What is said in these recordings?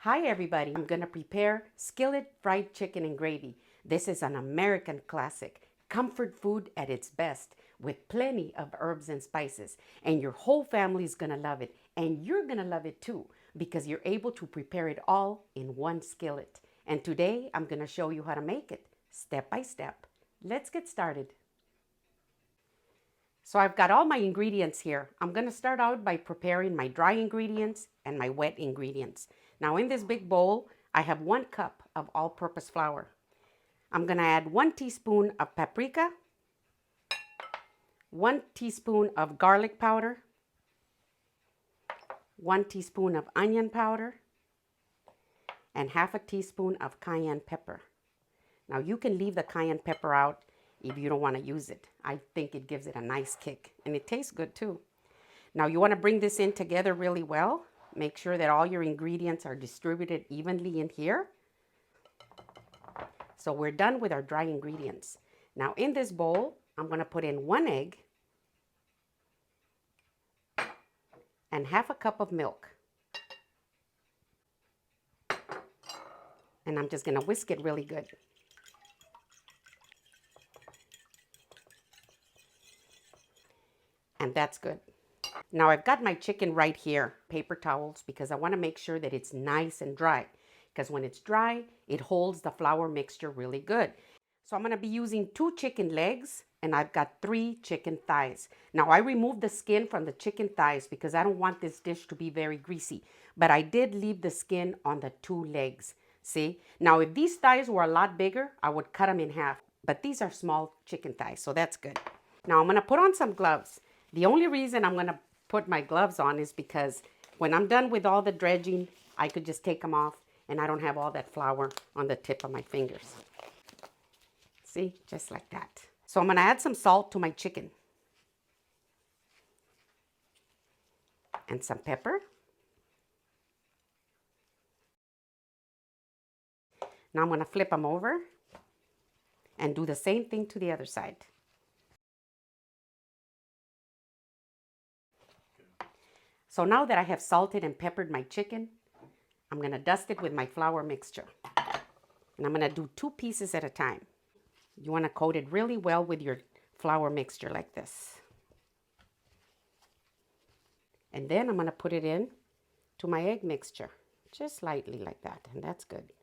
Hi everybody, I'm gonna prepare skillet fried chicken and gravy. This is an American classic, comfort food at its best with plenty of herbs and spices. And your whole family is gonna love it. And you're gonna love it too because you're able to prepare it all in one skillet. And today I'm gonna show you how to make it step by step. Let's get started. So I've got all my ingredients here. I'm gonna start out by preparing my dry ingredients and my wet ingredients. Now in this big bowl, I have 1 cup of all-purpose flour. I'm gonna add 1 teaspoon of paprika, 1 teaspoon of garlic powder, 1 teaspoon of onion powder, and half a teaspoon of cayenne pepper. Now you can leave the cayenne pepper out if you don't want to use it. I think it gives it a nice kick and it tastes good too. Now you want to bring this in together really well. Make sure that all your ingredients are distributed evenly in here. So we're done with our dry ingredients. Now in this bowl, I'm going to put in 1 egg and half a cup of milk. And I'm just going to whisk it really good. And that's good. Now I've got my chicken right here, paper towels, because I want to make sure that it's nice and dry. Because when it's dry, it holds the flour mixture really good. So I'm going to be using 2 chicken legs and I've got 3 chicken thighs. Now I removed the skin from the chicken thighs because I don't want this dish to be very greasy. But I did leave the skin on the 2 legs. See? Now if these thighs were a lot bigger, I would cut them in half. But these are small chicken thighs, so that's good. Now I'm going to put on some gloves. The only reason I'm going to put my gloves on is because when I'm done with all the dredging, I could just take them off and I don't have all that flour on the tip of my fingers. See, just like that. So I'm going to add some salt to my chicken and some pepper. Now I'm going to flip them over and do the same thing to the other side. So now that I have salted and peppered my chicken, I'm going to dust it with my flour mixture. And I'm going to do 2 pieces at a time. You want to coat it really well with your flour mixture like this. And then I'm going to put it in to my egg mixture, just lightly like that, and that's good.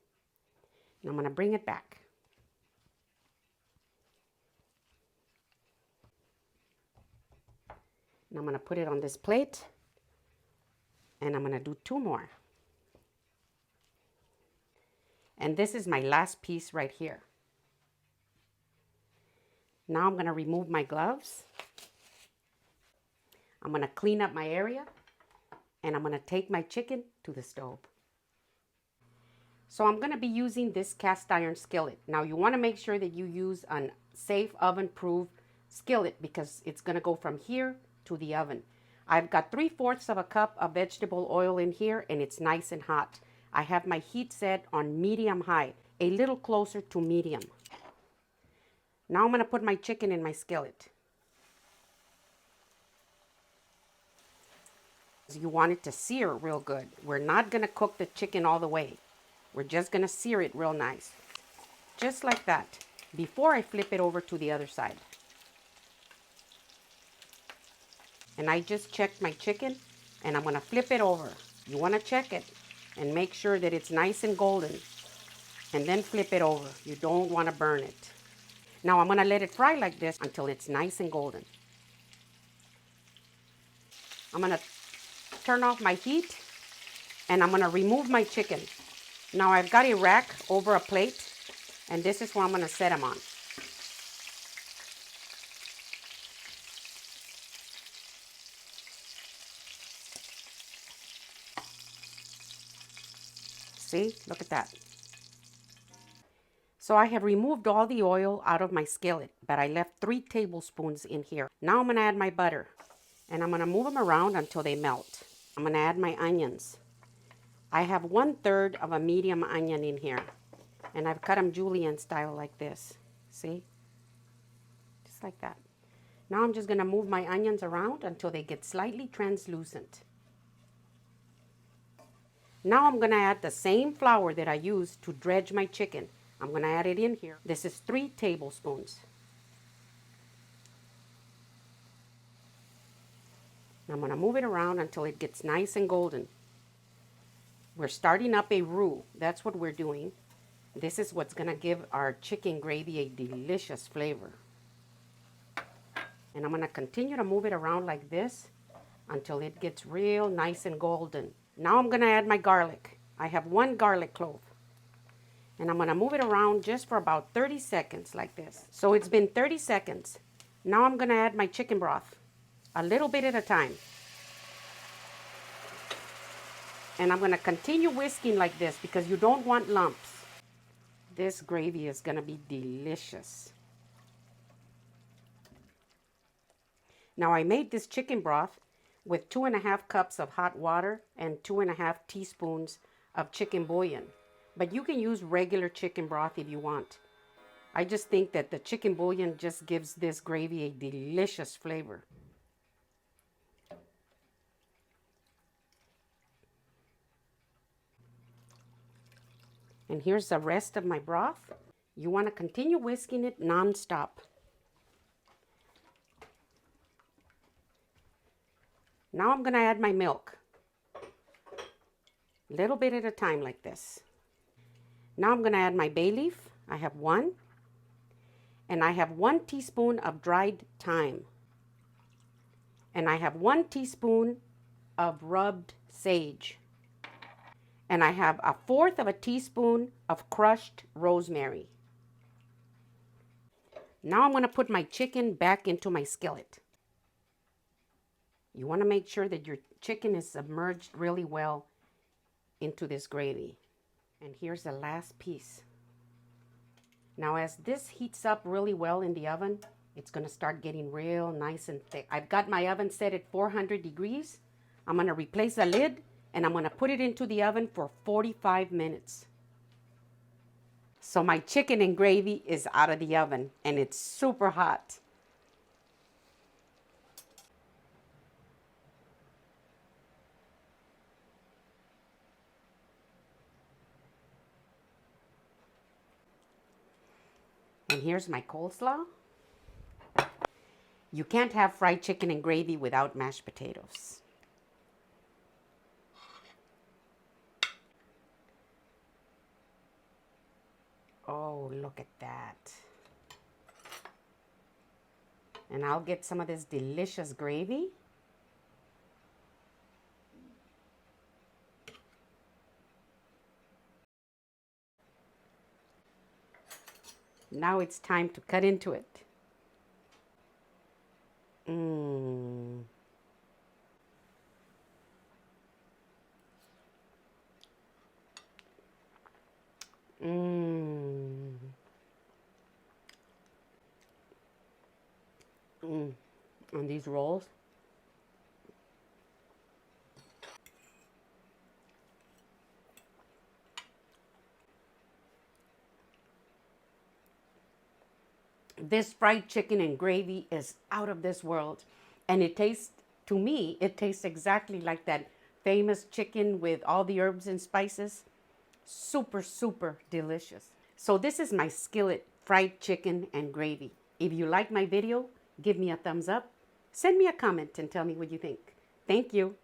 And I'm going to bring it back. And I'm going to put it on this plate. And I'm going to do 2 more. And this is my last piece right here. Now I'm going to remove my gloves. I'm going to clean up my area. And I'm going to take my chicken to the stove. So I'm going to be using this cast iron skillet. Now you want to make sure that you use a safe oven-proof skillet because it's going to go from here to the oven. I've got 3/4 of a cup of vegetable oil in here and it's nice and hot. I have my heat set on medium high, a little closer to medium. Now I'm going to put my chicken in my skillet. You want it to sear real good. We're not going to cook the chicken all the way. We're just going to sear it real nice. Just like that, before I flip it over to the other side. And I just checked my chicken and I'm going to flip it over. You want to check it and make sure that it's nice and golden. And then flip it over. You don't want to burn it. Now I'm going to let it fry like this until it's nice and golden. I'm going to turn off my heat and I'm going to remove my chicken. Now I've got a rack over a plate and this is where I'm going to set them on. See, look at that. So I have removed all the oil out of my skillet, but I left 3 tablespoons in here. Now I'm going to add my butter, and I'm going to move them around until they melt. I'm going to add my onions. I have 1/3 of a medium onion in here, and I've cut them julienne style like this. See? Just like that. Now I'm just going to move my onions around until they get slightly translucent. Now I'm going to add the same flour that I used to dredge my chicken. I'm going to add it in here. This is 3 tablespoons. I'm going to move it around until it gets nice and golden. We're starting up a roux. That's what we're doing. This is what's going to give our chicken gravy a delicious flavor. And I'm going to continue to move it around like this until it gets real nice and golden. Now I'm going to add my garlic. I have 1 garlic clove. And I'm going to move it around just for about 30 seconds like this. So it's been 30 seconds. Now I'm going to add my chicken broth, a little bit at a time. And I'm going to continue whisking like this because you don't want lumps. This gravy is going to be delicious. Now I made this chicken broth with 2.5 cups of hot water and 2.5 teaspoons of chicken bouillon. But you can use regular chicken broth if you want. I just think that the chicken bouillon just gives this gravy a delicious flavor. And here's the rest of my broth. You want to continue whisking it non-stop. Now I'm going to add my milk. A little bit at a time like this. Now I'm going to add my bay leaf. I have 1. And I have 1 teaspoon of dried thyme. And I have 1 teaspoon of rubbed sage. And I have 1/4 of a teaspoon of crushed rosemary. Now I'm going to put my chicken back into my skillet. You want to make sure that your chicken is submerged really well into this gravy. And here's the last piece. Now as this heats up really well in the oven, it's going to start getting real nice and thick. I've got my oven set at 400 degrees. I'm going to replace the lid and I'm going to put it into the oven for 45 minutes. So my chicken and gravy is out of the oven and it's super hot. And here's my coleslaw. You can't have fried chicken and gravy without mashed potatoes. Oh, look at that. And I'll get some of this delicious gravy. Now it's time to cut into it. Mmm. Mmm. Mmm. And these rolls. This fried chicken and gravy is out of this world. And it tastes, to me, it tastes exactly like that famous chicken with all the herbs and spices. Super, super delicious. So this is my skillet fried chicken and gravy. If you like my video, give me a thumbs up. Send me a comment and tell me what you think. Thank you.